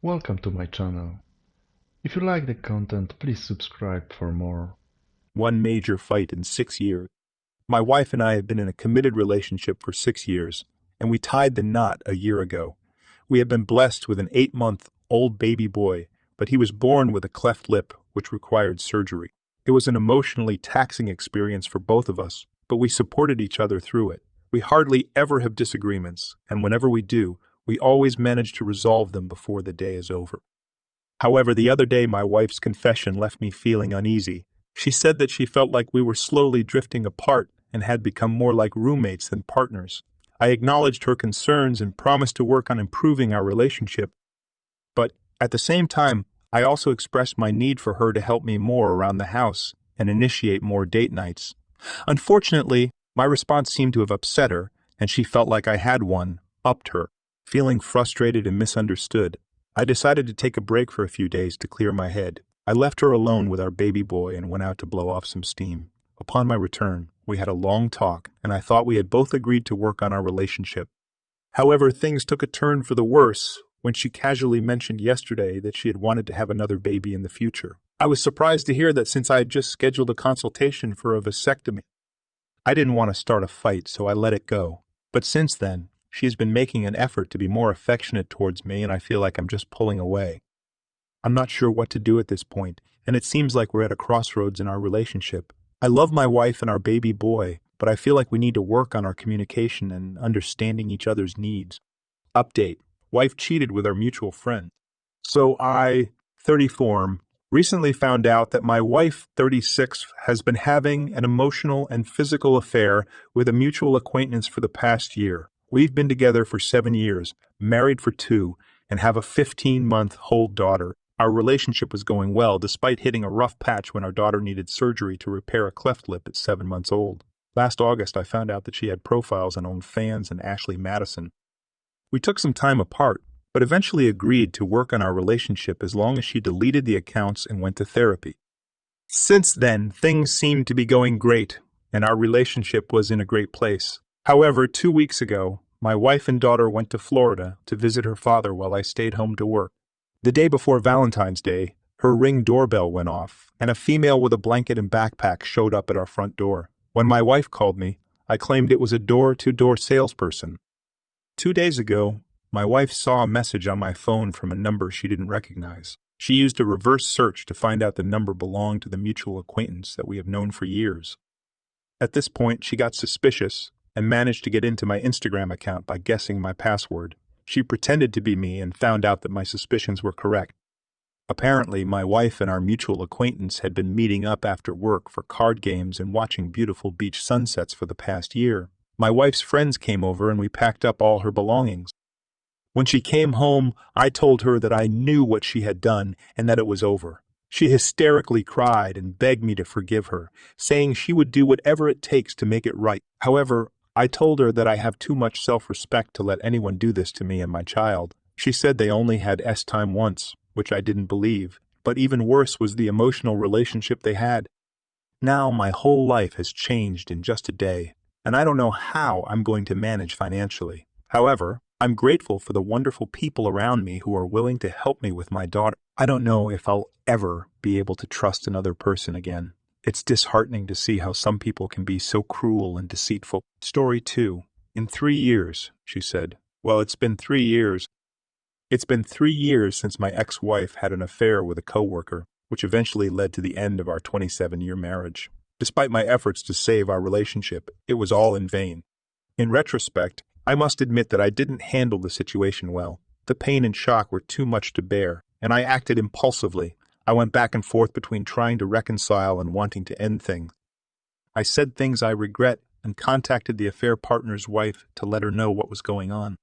Welcome to my channel. If you like the content, please subscribe for more. One major fight in 6 years. My wife and I have been in a committed relationship for 6 years, and we tied the knot a year ago. We have been blessed with an 8-month-old baby boy, but he was born with a cleft lip, which required surgery. It was an emotionally taxing experience for both of us, but we supported each other through it. We hardly ever have disagreements, and whenever we do, we always manage to resolve them before the day is over. However, the other day my wife's confession left me feeling uneasy. She said that she felt like we were slowly drifting apart and had become more like roommates than partners. I acknowledged her concerns and promised to work on improving our relationship, but at the same time, I also expressed my need for her to help me more around the house and initiate more date nights. Unfortunately, my response seemed to have upset her, and she felt like I had upped her. Feeling frustrated and misunderstood, I decided to take a break for a few days to clear my head. I left her alone with our baby boy and went out to blow off some steam. Upon my return, we had a long talk, and I thought we had both agreed to work on our relationship. However, things took a turn for the worse when she casually mentioned yesterday that she had wanted to have another baby in the future. I was surprised to hear that since I had just scheduled a consultation for a vasectomy. I didn't want to start a fight, so I let it go. But since then, she has been making an effort to be more affectionate towards me, and I feel like I'm just pulling away. I'm not sure what to do at this point, and it seems like we're at a crossroads in our relationship. I love my wife and our baby boy, but I feel like we need to work on our communication and understanding each other's needs. Update. Wife cheated with our mutual friend. So I, 34, recently found out that my wife, 36, has been having an emotional and physical affair with a mutual acquaintance for the past year. We've been together for 7 years, married for 2, and have a 15-month-old daughter. Our relationship was going well, despite hitting a rough patch when our daughter needed surgery to repair a cleft lip at 7 months old. Last August, I found out that she had profiles on OnlyFans and Ashley Madison. We took some time apart, but eventually agreed to work on our relationship as long as she deleted the accounts and went to therapy. Since then, things seemed to be going great, and our relationship was in a great place. However, 2 weeks ago, my wife and daughter went to Florida to visit her father while I stayed home to work. The day before Valentine's Day, her Ring doorbell went off, and a female with a blanket and backpack showed up at our front door. When my wife called me, I claimed it was a door-to-door salesperson. 2 days ago, my wife saw a message on my phone from a number she didn't recognize. She used a reverse search to find out the number belonged to the mutual acquaintance that we have known for years. At this point, she got suspicious and managed to get into my Instagram account by guessing my password. She pretended to be me and found out that my suspicions were correct. Apparently, my wife and our mutual acquaintance had been meeting up after work for card games and watching beautiful beach sunsets for the past year. My wife's friends came over and we packed up all her belongings. When she came home, I told her that I knew what she had done and that it was over. She hysterically cried and begged me to forgive her, saying she would do whatever it takes to make it right. However, I told her that I have too much self-respect to let anyone do this to me and my child. She said they only had S-time once, which I didn't believe, but even worse was the emotional relationship they had. Now my whole life has changed in just a day, and I don't know how I'm going to manage financially. However, I'm grateful for the wonderful people around me who are willing to help me with my daughter. I don't know if I'll ever be able to trust another person again. It's disheartening to see how some people can be so cruel and deceitful. Story 2. In 3 years, she said. Well, it's been 3 years. It's been 3 years since my ex-wife had an affair with a coworker, which eventually led to the end of our 27-year marriage. Despite my efforts to save our relationship, it was all in vain. In retrospect, I must admit that I didn't handle the situation well. The pain and shock were too much to bear, and I acted impulsively. I went back and forth between trying to reconcile and wanting to end things. I said things I regret and contacted the affair partner's wife to let her know what was going on.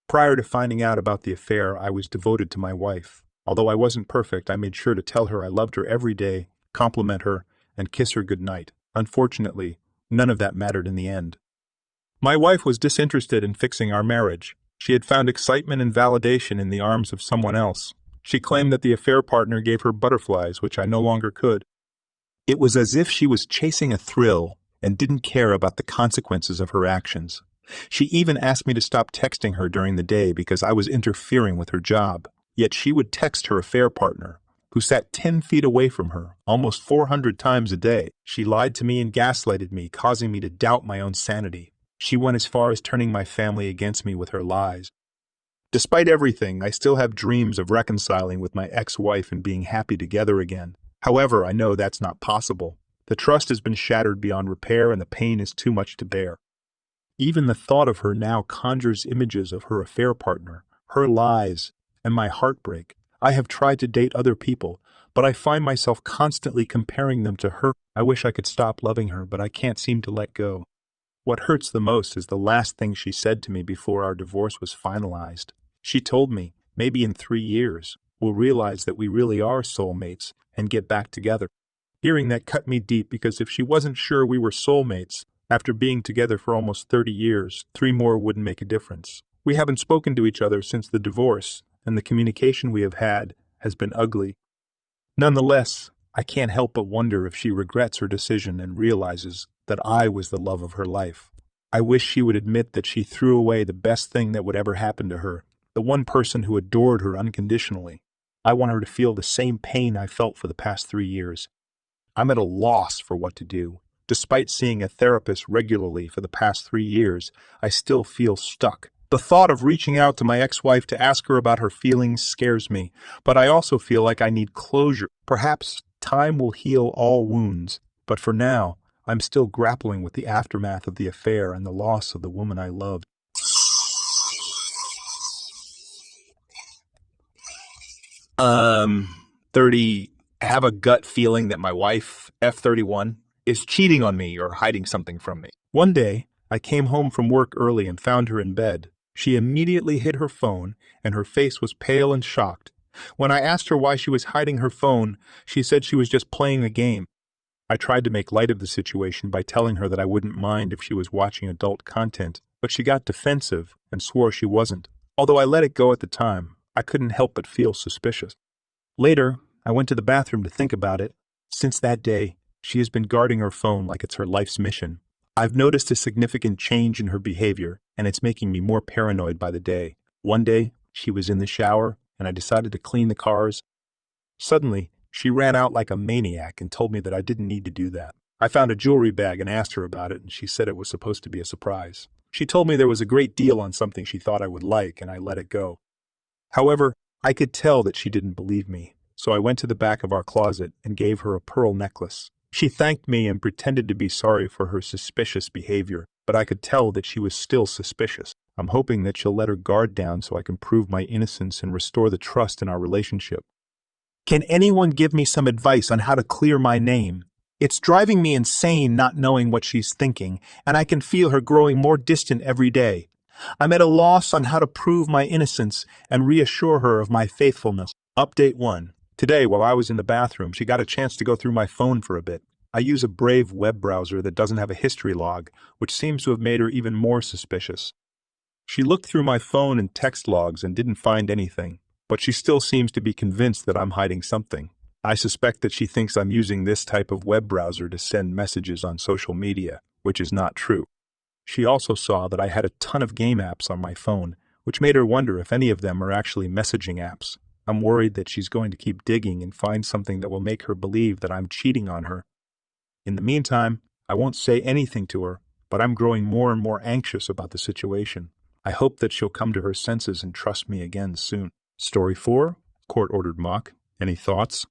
Prior to finding out about the affair, I was devoted to my wife. Although I wasn't perfect, I made sure to tell her I loved her every day, compliment her, and kiss her goodnight. Unfortunately, none of that mattered in the end. My wife was disinterested in fixing our marriage. She had found excitement and validation in the arms of someone else. She claimed that the affair partner gave her butterflies, which I no longer could. It was as if she was chasing a thrill and didn't care about the consequences of her actions. She even asked me to stop texting her during the day because I was interfering with her job. Yet she would text her affair partner, who sat 10 feet away from her, almost 400 times a day. She lied to me and gaslighted me, causing me to doubt my own sanity. She went as far as turning my family against me with her lies. Despite everything, I still have dreams of reconciling with my ex-wife and being happy together again. However, I know that's not possible. The trust has been shattered beyond repair and the pain is too much to bear. Even the thought of her now conjures images of her affair partner, her lies, and my heartbreak. I have tried to date other people, but I find myself constantly comparing them to her. I wish I could stop loving her, but I can't seem to let go. What hurts the most is the last thing she said to me before our divorce was finalized. She told me, maybe in 3 years, we'll realize that we really are soulmates and get back together. Hearing that cut me deep because if she wasn't sure we were soulmates, after being together for almost 30 years, 3 more wouldn't make a difference. We haven't spoken to each other since the divorce, and the communication we have had has been ugly. Nonetheless, I can't help but wonder if she regrets her decision and realizes that I was the love of her life. I wish she would admit that she threw away the best thing that would ever happen to her, the one person who adored her unconditionally. I want her to feel the same pain I felt for the past 3 years. I'm at a loss for what to do. Despite seeing a therapist regularly for the past 3 years, I still feel stuck. The thought of reaching out to my ex-wife to ask her about her feelings scares me, but I also feel like I need closure. Perhaps time will heal all wounds, but for now, I'm still grappling with the aftermath of the affair and the loss of the woman I loved. 30, I have a gut feeling that my wife, F31, is cheating on me or hiding something from me. One day, I came home from work early and found her in bed. She immediately hid her phone, and her face was pale and shocked. When I asked her why she was hiding her phone, she said she was just playing a game. I tried to make light of the situation by telling her that I wouldn't mind if she was watching adult content, but she got defensive and swore she wasn't. Although I let it go at the time, I couldn't help but feel suspicious. Later, I went to the bathroom to think about it. Since that day, she has been guarding her phone like it's her life's mission. I've noticed a significant change in her behavior, and it's making me more paranoid by the day. One day, she was in the shower, and I decided to clean the cars. Suddenly, she ran out like a maniac and told me that I didn't need to do that. I found a jewelry bag and asked her about it, and she said it was supposed to be a surprise. She told me there was a great deal on something she thought I would like, and I let it go. However, I could tell that she didn't believe me, so I went to the back of our closet and gave her a pearl necklace. She thanked me and pretended to be sorry for her suspicious behavior, but I could tell that she was still suspicious. I'm hoping that she'll let her guard down so I can prove my innocence and restore the trust in our relationship. Can anyone give me some advice on how to clear my name? It's driving me insane not knowing what she's thinking, and I can feel her growing more distant every day. I'm at a loss on how to prove my innocence and reassure her of my faithfulness. Update 1. Today, while I was in the bathroom, she got a chance to go through my phone for a bit. I use a Brave web browser that doesn't have a history log, which seems to have made her even more suspicious. She looked through my phone and text logs and didn't find anything, but she still seems to be convinced that I'm hiding something. I suspect that she thinks I'm using this type of web browser to send messages on social media, which is not true. She also saw that I had a ton of game apps on my phone, which made her wonder if any of them are actually messaging apps. I'm worried that she's going to keep digging and find something that will make her believe that I'm cheating on her. In the meantime, I won't say anything to her, but I'm growing more and more anxious about the situation. I hope that she'll come to her senses and trust me again soon. Story 4, Court-Ordered Mock. Any thoughts?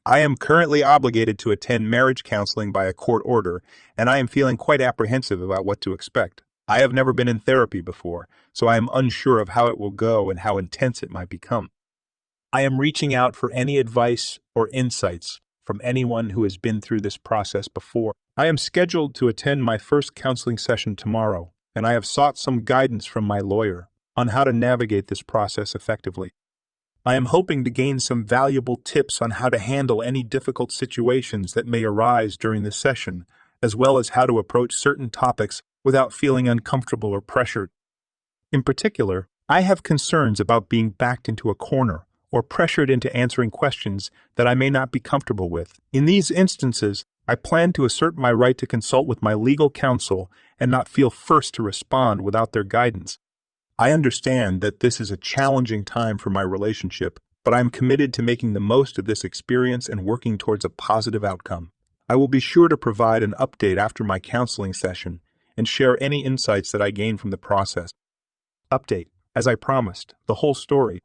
I am currently obligated to attend marriage counseling by a court order, and I am feeling quite apprehensive about what to expect. I have never been in therapy before, so I am unsure of how it will go and how intense it might become. I am reaching out for any advice or insights from anyone who has been through this process before. I am scheduled to attend my first counseling session tomorrow, and I have sought some guidance from my lawyer on how to navigate this process effectively. I am hoping to gain some valuable tips on how to handle any difficult situations that may arise during the session, as well as how to approach certain topics without feeling uncomfortable or pressured. In particular, I have concerns about being backed into a corner or pressured into answering questions that I may not be comfortable with. In these instances, I plan to assert my right to consult with my legal counsel and not feel first to respond without their guidance. I understand that this is a challenging time for my relationship, but I am committed to making the most of this experience and working towards a positive outcome. I will be sure to provide an update after my counseling session and share any insights that I gain from the process. Update. As I promised, the whole story.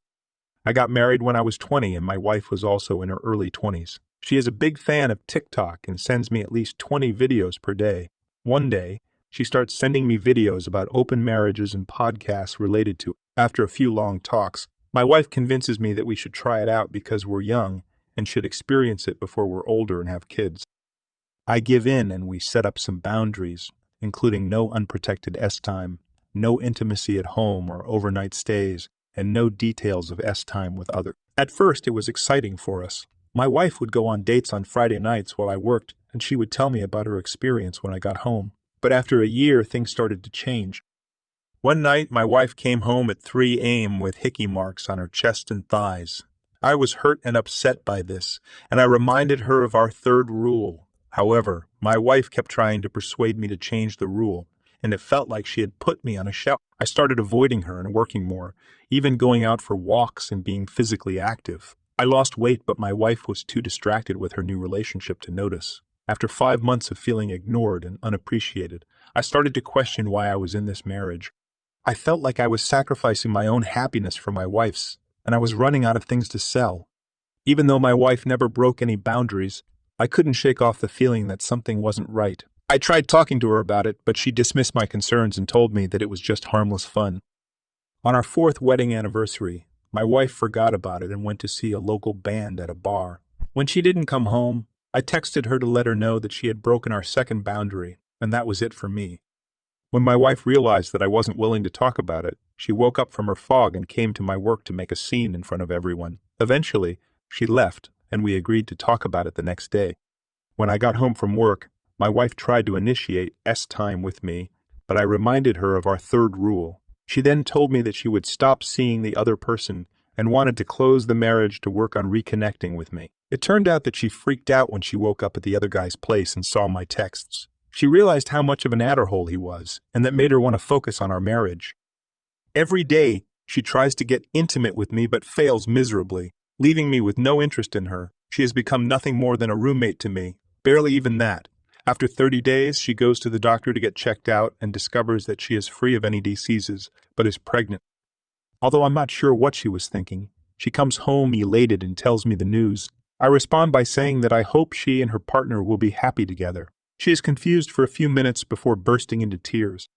I got married when I was 20 and my wife was also in her early 20s. She is a big fan of TikTok and sends me at least 20 videos per day. One day, she starts sending me videos about open marriages and podcasts related to it. After a few long talks, my wife convinces me that we should try it out because we're young and should experience it before we're older and have kids. I give in and we set up some boundaries, including no unprotected S-time, no intimacy at home or overnight stays, and no details of S-time with others. At first, it was exciting for us. My wife would go on dates on Friday nights while I worked, and she would tell me about her experience when I got home. But after a year, things started to change. One night, my wife came home at 3 a.m. with hickey marks on her chest and thighs. I was hurt and upset by this, and I reminded her of our third rule. However, my wife kept trying to persuade me to change the rule, and it felt like she had put me on a shelf. I started avoiding her and working more, even going out for walks and being physically active. I lost weight, but my wife was too distracted with her new relationship to notice. After 5 months of feeling ignored and unappreciated, I started to question why I was in this marriage. I felt like I was sacrificing my own happiness for my wife's, and I was running out of things to sell. Even though my wife never broke any boundaries, I couldn't shake off the feeling that something wasn't right. I tried talking to her about it, but she dismissed my concerns and told me that it was just harmless fun. On our 4th wedding anniversary, my wife forgot about it and went to see a local band at a bar. When she didn't come home, I texted her to let her know that she had broken our second boundary, and that was it for me. When my wife realized that I wasn't willing to talk about it, she woke up from her fog and came to my work to make a scene in front of everyone. Eventually, she left, and we agreed to talk about it the next day. When I got home from work, my wife tried to initiate S-time with me, but I reminded her of our third rule. She then told me that she would stop seeing the other person and wanted to close the marriage to work on reconnecting with me. It turned out that she freaked out when she woke up at the other guy's place and saw my texts. She realized how much of an adderhole he was, and that made her want to focus on our marriage. Every day, she tries to get intimate with me but fails miserably, leaving me with no interest in her. She has become nothing more than a roommate to me, barely even that. After 30 days, she goes to the doctor to get checked out and discovers that she is free of any diseases, but is pregnant. Although I'm not sure what she was thinking, she comes home elated and tells me the news. I respond by saying that I hope she and her partner will be happy together. She is confused for a few minutes before bursting into tears.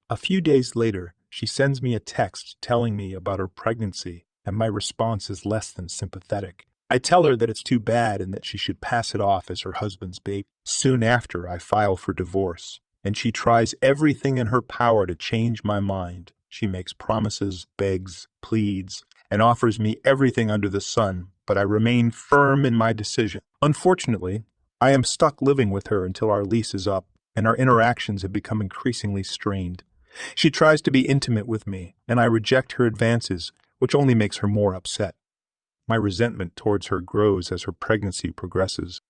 A few days later, she sends me a text telling me about her pregnancy, and my response is less than sympathetic. I tell her that it's too bad and that she should pass it off as her husband's baby. Soon after, I file for divorce, and she tries everything in her power to change my mind. She makes promises, begs, pleads, and offers me everything under the sun, but I remain firm in my decision. Unfortunately, I am stuck living with her until our lease is up, and our interactions have become increasingly strained. She tries to be intimate with me, and I reject her advances, which only makes her more upset. My resentment towards her grows as her pregnancy progresses.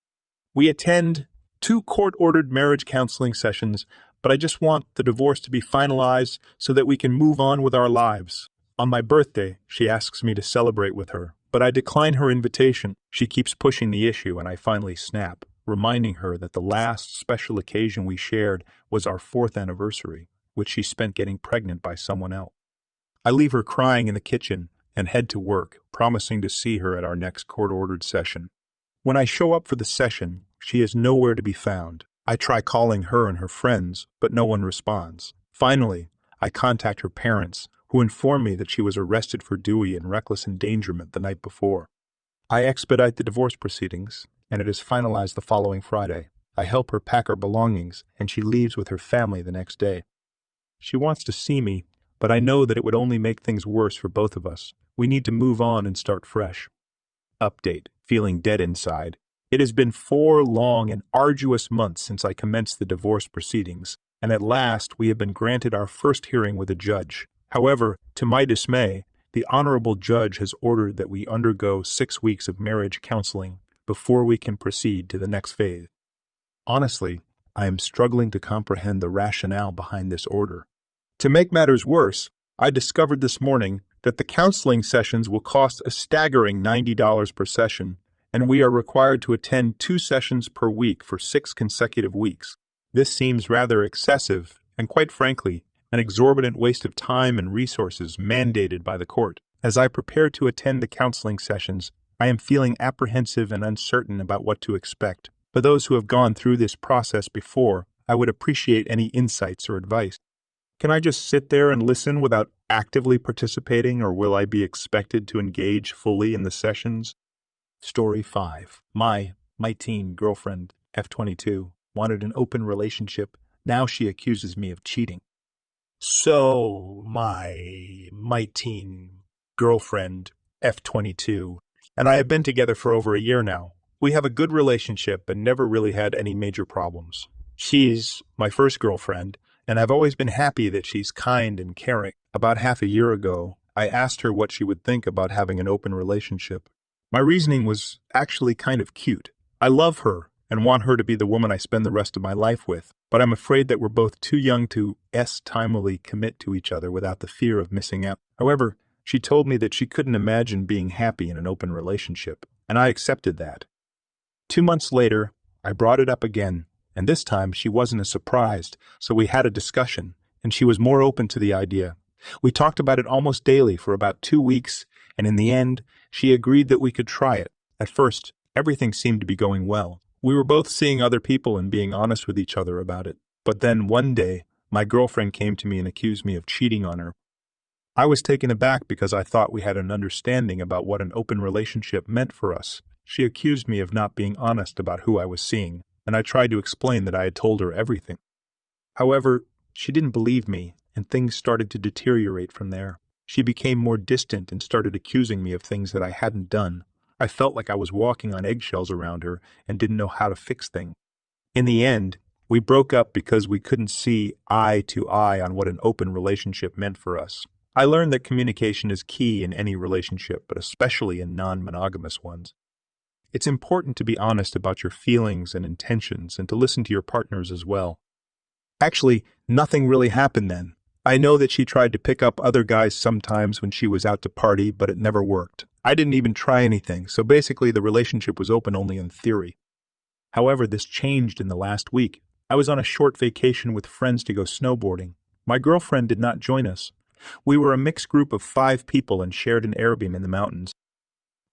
We attend 2 court-ordered marriage counseling sessions, but I just want the divorce to be finalized so that we can move on with our lives. On my birthday, she asks me to celebrate with her, but I decline her invitation. She keeps pushing the issue, and I finally snap, reminding her that the last special occasion we shared was our 4th anniversary, which she spent getting pregnant by someone else. I leave her crying in the kitchen and head to work, promising to see her at our next court-ordered session. When I show up for the session, she is nowhere to be found. I try calling her and her friends, but no one responds. Finally, I contact her parents, who inform me that she was arrested for Dewey and reckless endangerment the night before. I expedite the divorce proceedings, and it is finalized the following Friday. I help her pack her belongings, and she leaves with her family the next day. She wants to see me, but I know that it would only make things worse for both of us. We need to move on and start fresh. Update. Feeling dead inside. It has been 4 long and arduous months since I commenced the divorce proceedings, and at last we have been granted our first hearing with a judge. However, to my dismay, the honorable judge has ordered that we undergo 6 weeks of marriage counseling before we can proceed to the next phase. Honestly, I am struggling to comprehend the rationale behind this order. To make matters worse, I discovered this morning that the counseling sessions will cost a staggering $90 per session, and we are required to attend 2 sessions per week for 6 consecutive weeks. This seems rather excessive, and quite frankly, an exorbitant waste of time and resources mandated by the court. As I prepare to attend the counseling sessions, I am feeling apprehensive and uncertain about what to expect. For those who have gone through this process before, I would appreciate any insights or advice. Can I just sit there and listen without actively participating, or will I be expected to engage fully in the sessions? Story 5. My teen girlfriend, F22, wanted an open relationship. Now she accuses me of cheating. So, my teen girlfriend, F22, and I have been together for over a year now. We have a good relationship and never really had any major problems. She's my first girlfriend, and I've always been happy that she's kind and caring. About half a year ago, I asked her what she would think about having an open relationship. My reasoning was actually kind of cute. I love her and want her to be the woman I spend the rest of my life with, but I'm afraid that we're both too young to timely commit to each other without the fear of missing out. However, she told me that she couldn't imagine being happy in an open relationship, and I accepted that. 2 months later, I brought it up again, and this time she wasn't as surprised, so we had a discussion, and she was more open to the idea. We talked about it almost daily for about 2 weeks, and in the end, she agreed that we could try it. At first, everything seemed to be going well. We were both seeing other people and being honest with each other about it. But then one day, my girlfriend came to me and accused me of cheating on her. I was taken aback because I thought we had an understanding about what an open relationship meant for us. She accused me of not being honest about who I was seeing, and I tried to explain that I had told her everything. However, she didn't believe me, and things started to deteriorate from there. She became more distant and started accusing me of things that I hadn't done. I felt like I was walking on eggshells around her and didn't know how to fix things. In the end, we broke up because we couldn't see eye to eye on what an open relationship meant for us. I learned that communication is key in any relationship, but especially in non-monogamous ones. It's important to be honest about your feelings and intentions and to listen to your partners as well. Actually, nothing really happened then. I know that she tried to pick up other guys sometimes when she was out to party, but it never worked. I didn't even try anything, so basically the relationship was open only in theory. However, this changed in the last week. I was on a short vacation with friends to go snowboarding. My girlfriend did not join us. We were a mixed group of 5 people and shared an Airbnb in the mountains.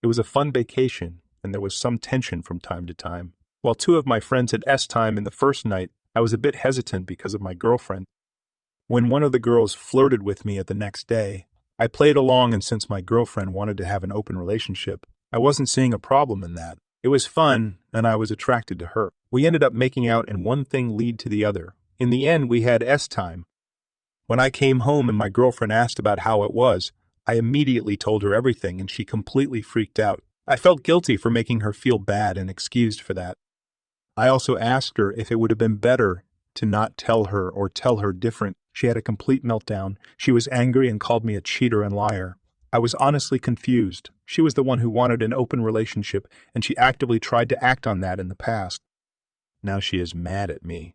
It was a fun vacation, and there was some tension from time to time. While 2 of my friends had time in the first night, I was a bit hesitant because of my girlfriend. When one of the girls flirted with me at the next day, I played along, and since my girlfriend wanted to have an open relationship, I wasn't seeing a problem in that. It was fun, and I was attracted to her. We ended up making out, and one thing led to the other. In the end, we had time. When I came home and my girlfriend asked about how it was, I immediately told her everything, and she completely freaked out. I felt guilty for making her feel bad and excused for that. I also asked her if it would have been better to not tell her or tell her different. She had a complete meltdown. She was angry and called me a cheater and liar. I was honestly confused. She was the one who wanted an open relationship, and she actively tried to act on that in the past. Now she is mad at me.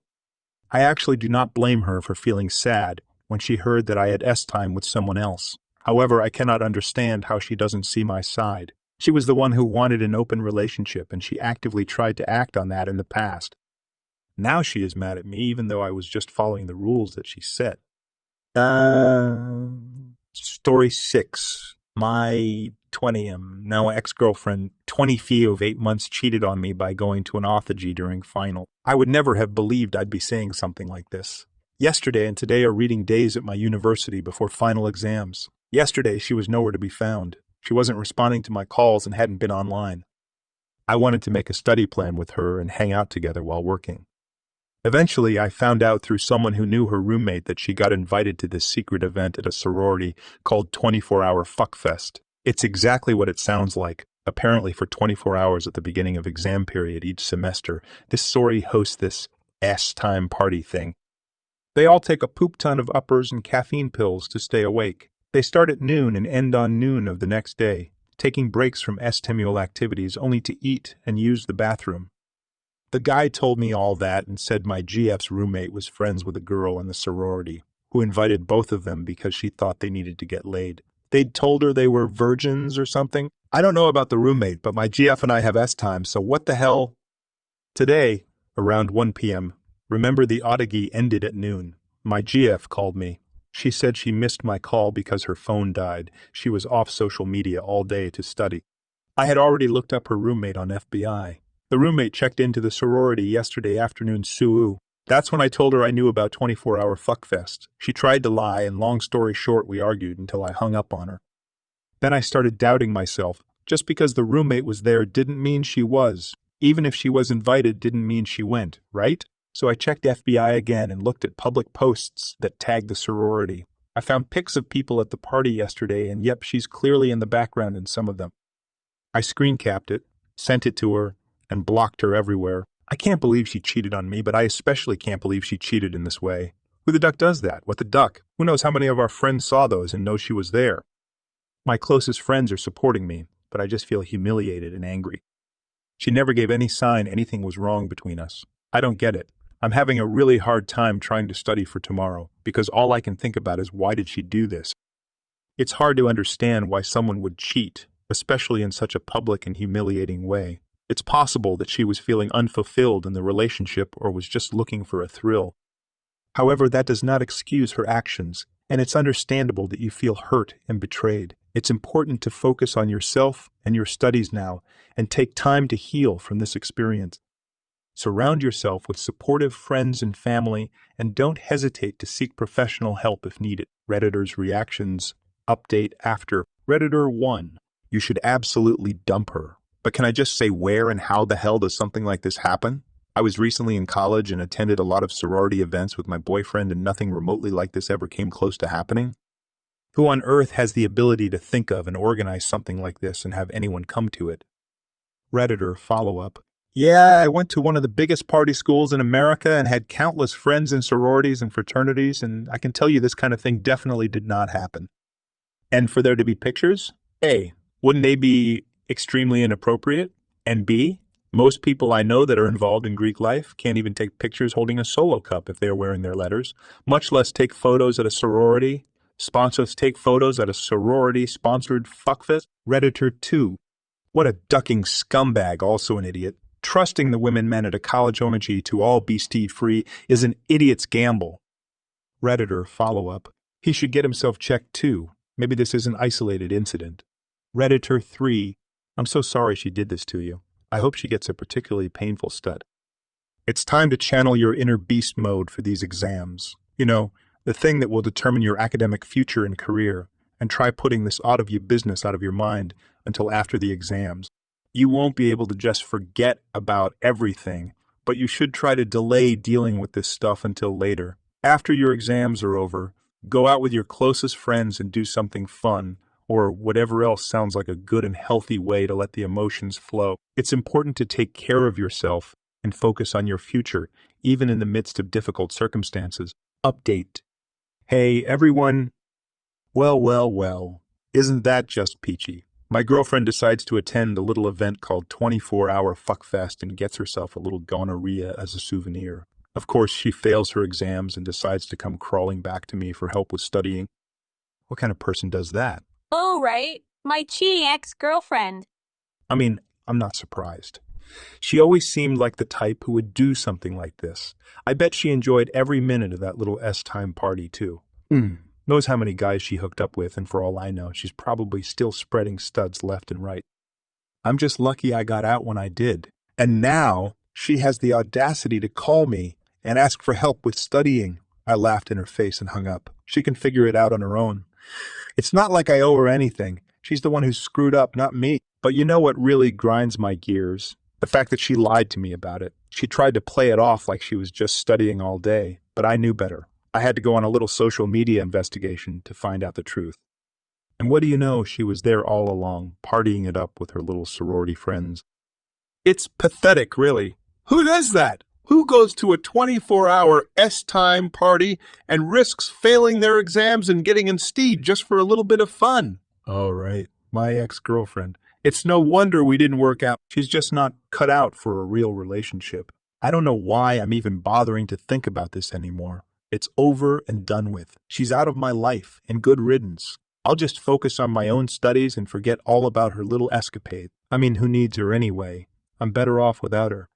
I actually do not blame her for feeling sad when she heard that I had time with someone else. However, I cannot understand how she doesn't see my side. She was the one who wanted an open relationship, and she actively tried to act on that in the past. Now she is mad at me, even though I was just following the rules that she set. Story 6. My 20 now ex-girlfriend, 20 fee of 8 months, cheated on me by going to an orthogy during final. I would never have believed I'd be saying something like this. Yesterday and today are reading days at my university before final exams. Yesterday, she was nowhere to be found. She wasn't responding to my calls and hadn't been online. I wanted to make a study plan with her and hang out together while working. Eventually, I found out through someone who knew her roommate that she got invited to this secret event at a sorority called 24-Hour Fuckfest. It's exactly what it sounds like. Apparently, for 24 hours at the beginning of exam period each semester, this sorority hosts this time party thing. They all take a poop ton of uppers and caffeine pills to stay awake. They start at noon and end on noon of the next day, taking breaks from stimulant activities only to eat and use the bathroom. The guy told me all that and said my GF's roommate was friends with a girl in the sorority who invited both of them because she thought they needed to get laid. They'd told her they were virgins or something. I don't know about the roommate, but my GF and I have S time, so what the hell? Today, around 1 p.m., remember the Oddagi ended at noon. My GF called me. She said she missed my call because her phone died. She was off social media all day to study. I had already looked up her roommate on FBI. The roommate checked into the sorority yesterday afternoon, Suu. That's when I told her I knew about 24-hour fuckfest. She tried to lie, and long story short, we argued until I hung up on her. Then I started doubting myself. Just because the roommate was there didn't mean she was. Even if she was invited didn't mean she went, right? So I checked FBI again and looked at public posts that tagged the sorority. I found pics of people at the party yesterday, and yep, she's clearly in the background in some of them. I screen capped it, sent it to her, and blocked her everywhere. I can't believe she cheated on me, but I especially can't believe she cheated in this way. Who the duck does that? What the duck? Who knows how many of our friends saw those and know she was there? My closest friends are supporting me, but I just feel humiliated and angry. She never gave any sign anything was wrong between us. I don't get it. I'm having a really hard time trying to study for tomorrow, because all I can think about is why did she do this? It's hard to understand why someone would cheat, especially in such a public and humiliating way. It's possible that she was feeling unfulfilled in the relationship or was just looking for a thrill. However, that does not excuse her actions, and it's understandable that you feel hurt and betrayed. It's important to focus on yourself and your studies now, and take time to heal from this experience. Surround yourself with supportive friends and family, and don't hesitate to seek professional help if needed. Redditor's reactions. Update after. Redditor 1. You should absolutely dump her. But can I just say, where and how the hell does something like this happen? I was recently in college and attended a lot of sorority events with my boyfriend, and nothing remotely like this ever came close to happening. Who on earth has the ability to think of and organize something like this and have anyone come to it? Redditor follow-up. Yeah, I went to one of the biggest party schools in America and had countless friends in sororities and fraternities, and I can tell you this kind of thing definitely did not happen. And for there to be pictures? A, wouldn't they be extremely inappropriate? And B, most people I know that are involved in Greek life can't even take pictures holding a solo cup if they're wearing their letters, much less take photos at a sorority. Sponsors take photos at a sorority-sponsored fuckfest. Redditor 2. What a ducking scumbag, also an idiot. Trusting the women men at a college orgy to all be free is an idiot's gamble. Redditor follow-up. He should get himself checked too. Maybe this is an isolated incident. Redditor 3. I'm so sorry she did this to you. I hope she gets a particularly painful stud. It's time to channel your inner beast mode for these exams. You know, the thing that will determine your academic future and career, and try putting this out of your business out of your mind until after the exams. You won't be able to just forget about everything, but you should try to delay dealing with this stuff until later. After your exams are over, go out with your closest friends and do something fun, or whatever else sounds like a good and healthy way to let the emotions flow. It's important to take care of yourself and focus on your future, even in the midst of difficult circumstances. Update. Hey, everyone. Well. Isn't that just peachy? My girlfriend decides to attend a little event called 24-Hour Fuckfest and gets herself a little gonorrhea as a souvenir. Of course, she fails her exams and decides to come crawling back to me for help with studying. What kind of person does that? Oh, right. My cheating ex-girlfriend. I mean, I'm not surprised. She always seemed like the type who would do something like this. I bet she enjoyed every minute of that little S-time party, too. Knows how many guys she hooked up with, and for all I know, she's probably still spreading studs left and right. I'm just lucky I got out when I did. And now, she has the audacity to call me and ask for help with studying. I laughed in her face and hung up. She can figure it out on her own. It's not like I owe her anything. She's the one who's screwed up, not me. But you know what really grinds my gears? The fact that she lied to me about it. She tried to play it off like she was just studying all day, but I knew better. I had to go on a little social media investigation to find out the truth. And what do you know, she was there all along, partying it up with her little sorority friends. It's pathetic, really. Who does that? Who goes to a 24-hour S-time party and risks failing their exams and getting instead just for a little bit of fun? Oh, right. My ex-girlfriend. It's no wonder we didn't work out. She's just not cut out for a real relationship. I don't know why I'm even bothering to think about this anymore. It's over and done with. She's out of my life, and good riddance. I'll just focus on my own studies and forget all about her little escapade. I mean, who needs her anyway? I'm better off without her.